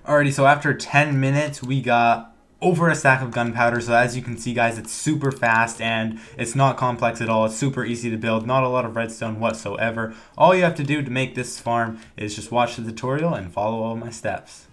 Alrighty, so after 10 minutes, we got over a stack of gunpowder. So as you can see, guys, it's super fast and it's not complex at all. It's super easy to build, not a lot of redstone whatsoever. All you have to do to make this farm is just watch the tutorial and follow all my steps.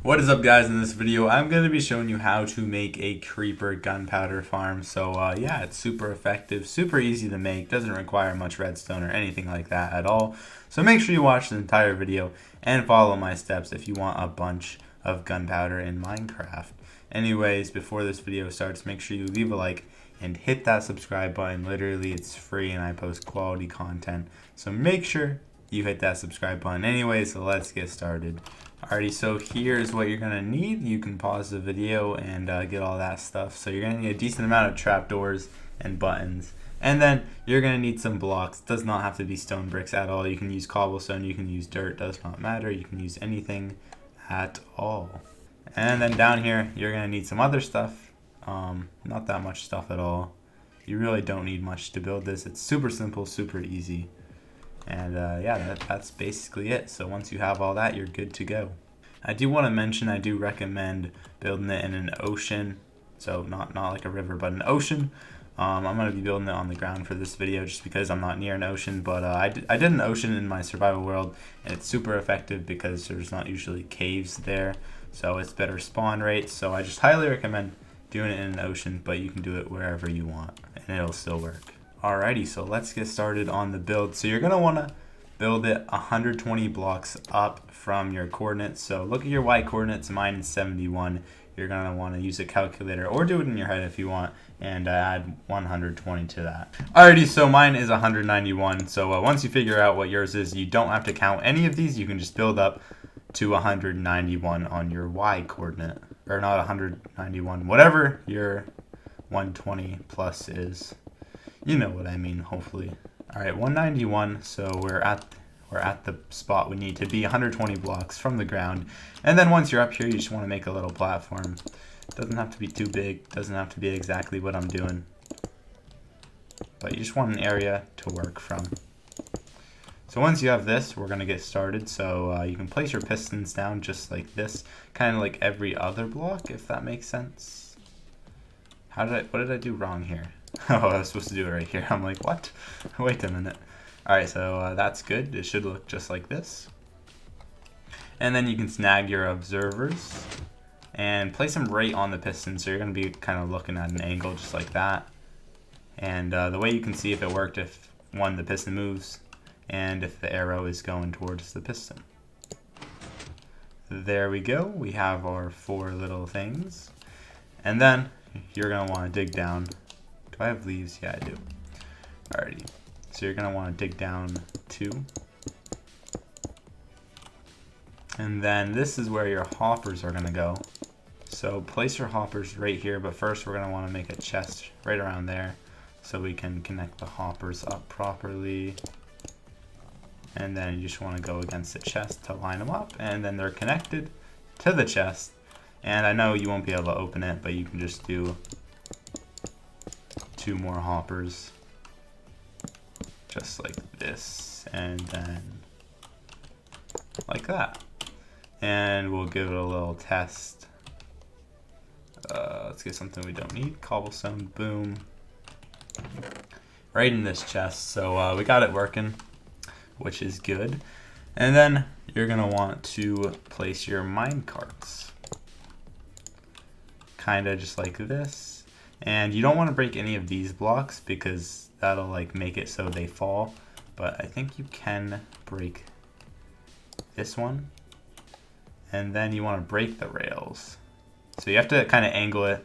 What is up, guys? In this video I'm going to be showing you how to make a creeper gunpowder farm. So yeah, it's super effective, super easy to make, doesn't require much redstone or anything like that at all. So make sure you watch the entire video and follow my steps if you want a bunch of gunpowder in Minecraft. Anyways, before this video starts, make sure you leave a like and hit that subscribe button. Literally, it's free and I post quality content, so make sure you hit that subscribe button. Anyways, so let's get started. Alrighty, so here's what you're gonna need. You can pause the video and get all that stuff. So you're gonna need a decent amount of trapdoors and buttons, and then you're gonna need some blocks. It does not have to be stone bricks at all. You can use cobblestone, you can use dirt, does not matter. You can use anything at all. And then down here you're gonna need some other stuff. Not that much stuff at all. You really don't need much to build this. It's super simple, super easy. And yeah, that's basically it. So once you have all that, you're good to go. I do want to mention, I do recommend building it in an ocean. So not like a river, but an ocean. I'm going to be building it on the ground for this video just because I'm not near an ocean. But I did an ocean in my survival world, and it's super effective because there's not usually caves there. So it's better spawn rate. So I just highly recommend doing it in an ocean, but you can do it wherever you want, and it'll still work. Alrighty, so let's get started on the build. So you're going to want to build it 120 blocks up from your coordinates. So look at your Y coordinates, mine is 71. You're going to want to use a calculator or do it in your head if you want, and add 120 to that. Alrighty, so mine is 191. So once you figure out what yours is, you don't have to count any of these. You can just build up to 191 on your Y coordinate, or not 191, whatever your 120 plus is. You know what I mean, hopefully. Alright, 191, so we're at the spot we need to be, 120 blocks from the ground. And then once you're up here, you just want to make a little platform. Doesn't have to be too big, doesn't have to be exactly what I'm doing. But you just want an area to work from. So once you have this, we're going to get started. So you can place your pistons down just like this, kind of like every other block, if that makes sense. What did I do wrong here? Oh, I was supposed to do it right here. I'm like, what? Wait a minute. Alright, so that's good. It should look just like this. And then you can snag your observers and place them right on the piston. So you're going to be kind of looking at an angle just like that. And the way you can see if it worked, if one, the piston moves, and if the arrow is going towards the piston. There we go. We have our 4 little things. And then you're going to want to dig down. Do I have leaves? Yeah, I do. Alrighty. So you're going to want to dig down 2. And then this is where your hoppers are going to go. So place your hoppers right here, but first we're going to want to make a chest right around there so we can connect the hoppers up properly. And then you just want to go against the chest to line them up, and then they're connected to the chest. And I know you won't be able to open it, but you can just do 2 more hoppers just like this, and then like that. And we'll give it a little test. Let's get something we don't need. Cobblestone, boom. Right in this chest. So we got it working, which is good. And then you're gonna want to place your mine carts. Kinda just like this. And you don't want to break any of these blocks because that'll like make it so they fall. But I think you can break this one. And then you want to break the rails. So you have to kind of angle it,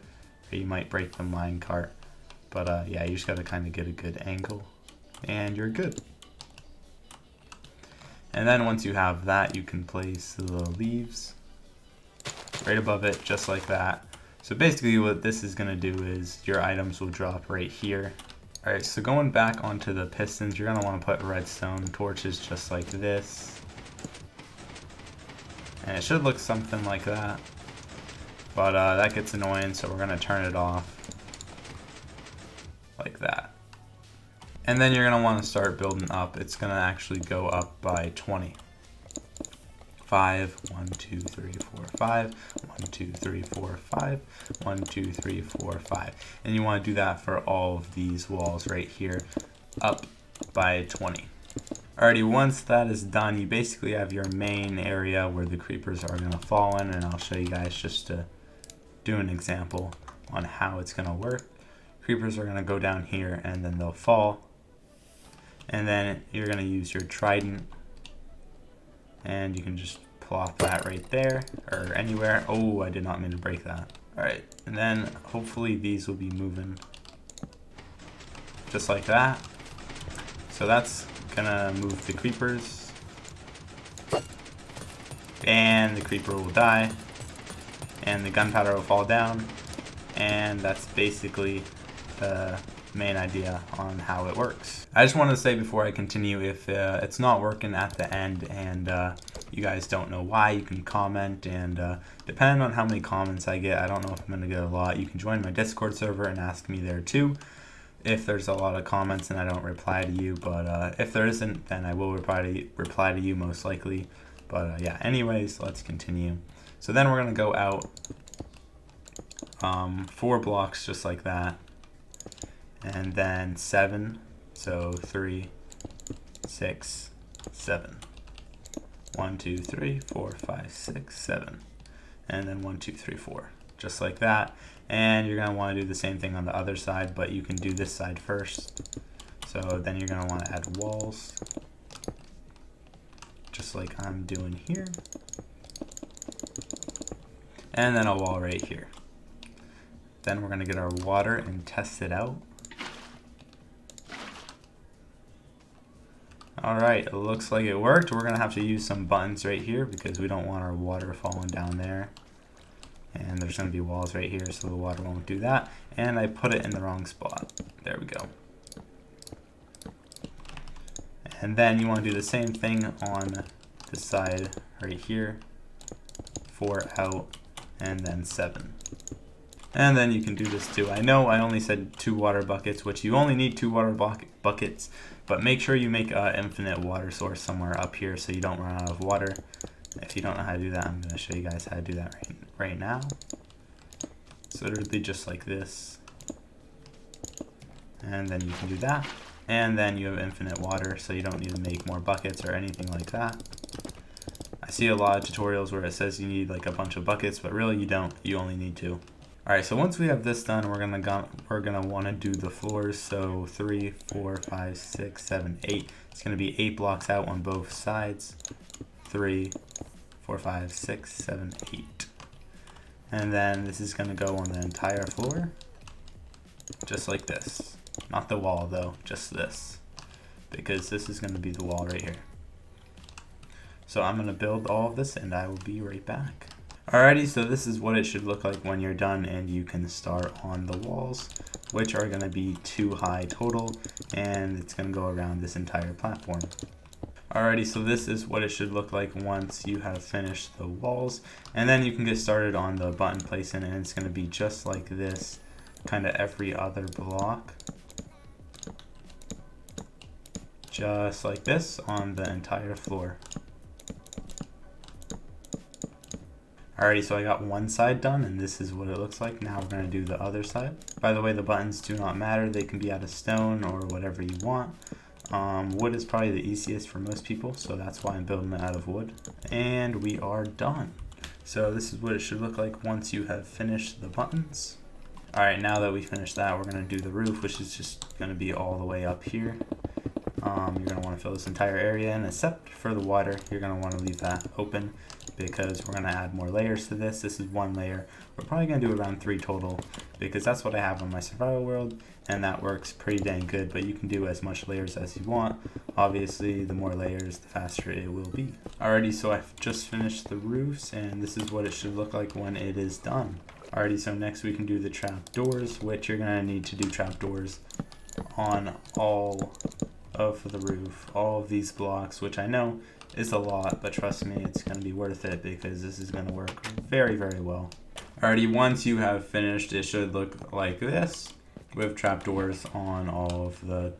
or you might break the mine cart. But yeah, you just got to kind of get a good angle, and you're good. And then once you have that, you can place the leaves right above it, just like that. So basically what this is going to do is your items will drop right here. Alright, so going back onto the pistons, you're going to want to put redstone torches just like this. And it should look something like that. But that gets annoying, so we're going to turn it off. Like that. And then you're going to want to start building up. It's going to actually go up by 20. 5, 1, 2, 3, 4, 5, 1, 2, 3, 4, 5, 1, 2, 3, 4, 5. And you want to do that for all of these walls right here, up by 20. Alrighty, once that is done, you basically have your main area where the creepers are going to fall in, and I'll show you guys just to do an example on how it's going to work. Creepers are going to go down here and then they'll fall, and then you're going to use your trident and you can just plop that right there or anywhere. Oh, I did not mean to break that. Alright, and then hopefully these will be moving just like that. So that's gonna move the creepers, and the creeper will die, and the gunpowder will fall down, and that's basically the main idea on how it works. I just wanted to say before I continue, if it's not working at the end and you guys don't know why, you can comment, and depending on how many comments I get, I don't know if I'm gonna get a lot, you can join my Discord server and ask me there too if there's a lot of comments and I don't reply to you, but if there isn't, then I will reply to you most likely. But yeah, anyways, let's continue. So then we're gonna go out 4 blocks just like that, and then 7, so 3, 6, 7, 1, 2, 3, 4, 5, 6, 7, and then 1, 2, 3, 4, just like that. And you're going to want to do the same thing on the other side, but you can do this side first. So then you're going to want to add walls, just like I'm doing here, and then a wall right here. Then we're going to get our water and test it out. Alright, it looks like it worked. We're going to have to use some buttons right here because we don't want our water falling down there. And there's going to be walls right here, so the water won't do that. And I put it in the wrong spot. There we go. And then you want to do the same thing on this side right here. 4 out, and then 7. And then you can do this too. I know I only said 2 water buckets, which you only need 2 water buckets, but make sure you make an infinite water source somewhere up here so you don't run out of water. If you don't know how to do that, I'm going to show you guys how to do that right now. So it'll be just like this. And then you can do that. And then you have infinite water, so you don't need to make more buckets or anything like that. I see a lot of tutorials where it says you need like a bunch of buckets, but really you don't. You only need 2. Alright, so once we have this done, we're gonna want to do the floors. So 3, 4, 5, 6, 7, 8. It's going to be 8 blocks out on both sides. 3, 4, 5, 6, 7, 8. And then this is going to go on the entire floor, just like this. Not the wall though, just this, because this is going to be the wall right here. So I'm going to build all of this and I will be right back. Alrighty, so this is what it should look like when you're done, and you can start on the walls, which are going to be 2 high total, and it's going to go around this entire platform. Alrighty, so this is what it should look like once you have finished the walls, and then you can get started on the button placement, and it's going to be just like this, kind of every other block, just like this on the entire floor. Alrighty, so I got one side done, and this is what it looks like. Now we're going to do the other side. By the way, the buttons do not matter. They can be out of stone or whatever you want. Wood is probably the easiest for most people, so that's why I'm building it out of wood. And we are done. So this is what it should look like once you have finished the buttons. Alright, now that we finished that, we're going to do the roof, which is just going to be all the way up here. You're going to want to fill this entire area in, except for the water. You're going to want to leave that open because we're going to add more layers to this. This is 1 layer. We're probably going to do around 3 total because that's what I have on my survival world, and that works pretty dang good, but you can do as much layers as you want. Obviously, the more layers, the faster it will be. Alrighty, so I've just finished the roofs, and this is what it should look like when it is done. Alrighty, so next we can do the trap doors, which you're going to need to do trap doors on all of the roof, all of these blocks, which I know is a lot, but trust me, it's going to be worth it because this is going to work very, very well. Alrighty, once you have finished, it should look like this with trapdoors on all of the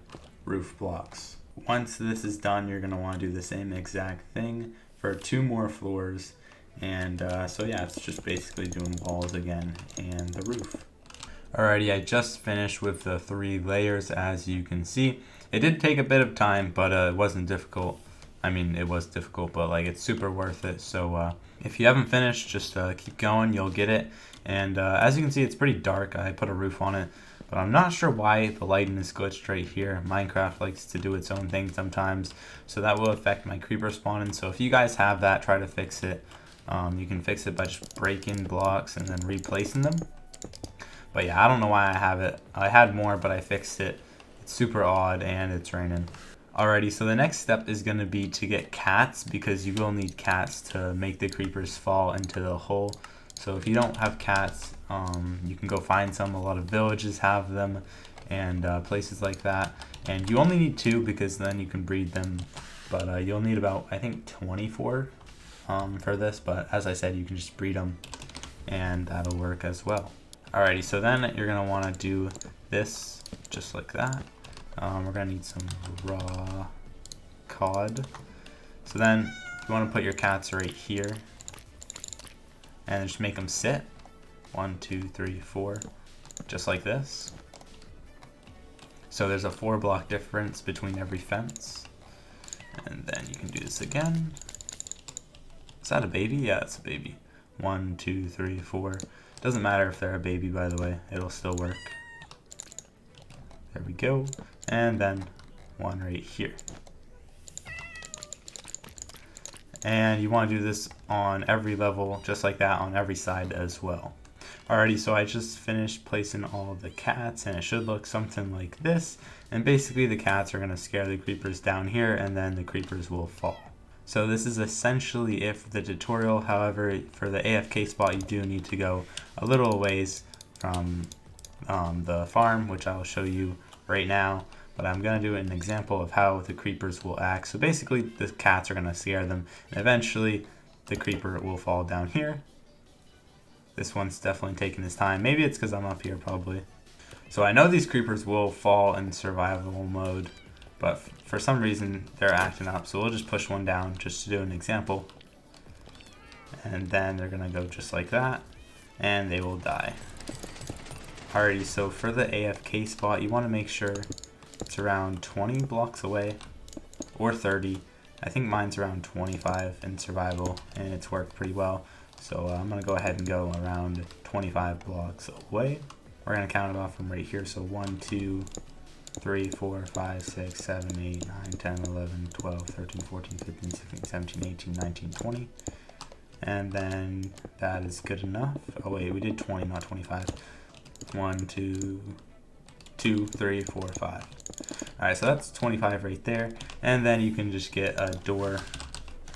roof blocks. Once this is done, you're going to want to do the same exact thing for 2 more floors. And so yeah, it's just basically doing walls again and the roof. Alrighty, I just finished with the 3 layers, as you can see. It did take a bit of time, but it wasn't difficult. I mean, it was difficult, but like it's super worth it. So if you haven't finished, just keep going, you'll get it. And as you can see, it's pretty dark. I put a roof on it, but I'm not sure why the lighting is glitched right here. Minecraft likes to do its own thing sometimes, so that will affect my creeper spawning. So if you guys have that, try to fix it. You can fix it by just breaking blocks and then replacing them. But yeah, I don't know why I have it. I had more, but I fixed it. It's super odd, and it's raining. Alrighty, so the next step is going to be to get cats, because you will need cats to make the creepers fall into the hole. So if you don't have cats, you can go find some. A lot of villages have them, and places like that. And you only need 2, because then you can breed them. But you'll need about, I think, 24 for this. But as I said, you can just breed them, and that'll work as well. Alrighty, so then you're going to want to do this just like that. We're going to need some raw cod. So then you want to put your cats right here and just make them sit. 1, 2, 3, 4, just like this. So there's a 4 block difference between every fence. And then you can do this again. Is that a baby? Yeah, it's a baby. 1, 2, 3, 4. Doesn't matter if they're a baby, by the way, it'll still work. There we go. And then 1 right here. And you want to do this on every level, just like that, on every side as well. Alrighty, so I just finished placing all the cats, and it should look something like this. And basically the cats are going to scare the creepers down here, and then the creepers will fall. So this is essentially it for the tutorial. However, for the AFK spot, you do need to go a little ways from the farm, which I'll show you right now. But I'm going to do an example of how the creepers will act. So basically, the cats are going to scare them, and eventually the creeper will fall down here. This one's definitely taking his time. Maybe it's because I'm up here, probably. So I know these creepers will fall in survival mode, but for some reason they're acting up. So we'll just push one down just to do an example. And then they're going to go just like that, and they will die. Alrighty, so for the AFK spot, you want to make sure it's around 20 blocks away, or 30. I think mine's around 25 in survival, and it's worked pretty well. So I'm going to go ahead and go around 25 blocks away. We're going to count it off from right here. So 1, 2, 3, 4, 5, 6, 7, 8, 9, 10, 11, 12, 13, 14, 15, 16, 17, 18, 19, 20. And then that is good enough. Oh wait, we did 20, not 25. 1, 2, 3, 4, 5. Alright, so that's 25 right there. And then you can just get a door.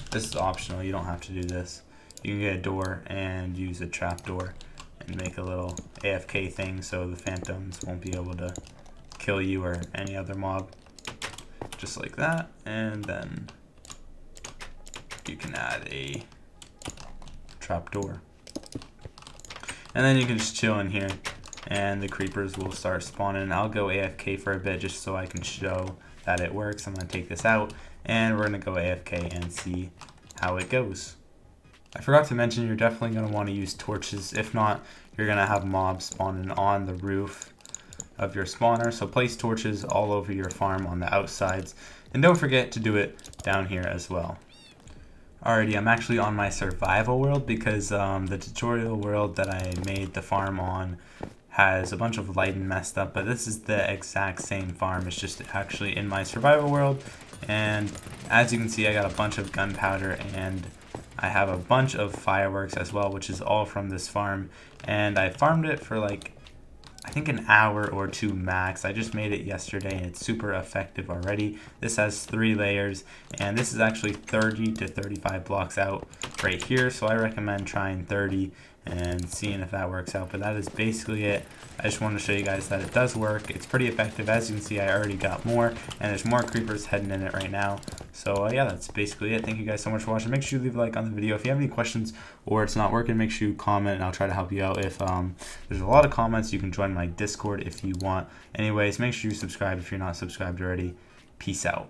This is optional, you don't have to do this. You can get a door and use a trap door and make a little AFK thing so the phantoms won't be able to kill you or any other mob. Just like that. And then you can add a trap door. And then you can just chill in here, and the creepers will start spawning. I'll go AFK for a bit just so I can show that it works. I'm going to take this out, and we're going to go AFK and see how it goes. I forgot to mention, you're definitely going to want to use torches. If not, you're going to have mobs spawning on the roof of your spawner. So place torches all over your farm on the outsides, and don't forget to do it down here as well. Alrighty, I'm actually on my survival world because the tutorial world that I made the farm on has a bunch of lighting messed up, but this is the exact same farm. It's just actually in my survival world, and as you can see, I got a bunch of gunpowder, and I have a bunch of fireworks as well, which is all from this farm, and I farmed it for like I think an hour or 2 max. I just made it yesterday, and it's super effective already. This has 3 layers, and this is actually 30 to 35 blocks out right here, so I recommend trying 30 and seeing if that works out. But that is basically it. I just wanted to show you guys that it does work. It's pretty effective. As you can see, I already got more, and there's more creepers heading in it right now. So yeah, that's basically it. Thank you guys so much for watching. Make sure you leave a like on the video. If you have any questions or it's not working, make sure you comment, and I'll try to help you out. If there's a lot of comments, you can join my Discord if you want. Anyways, make sure you subscribe if you're not subscribed already. Peace out.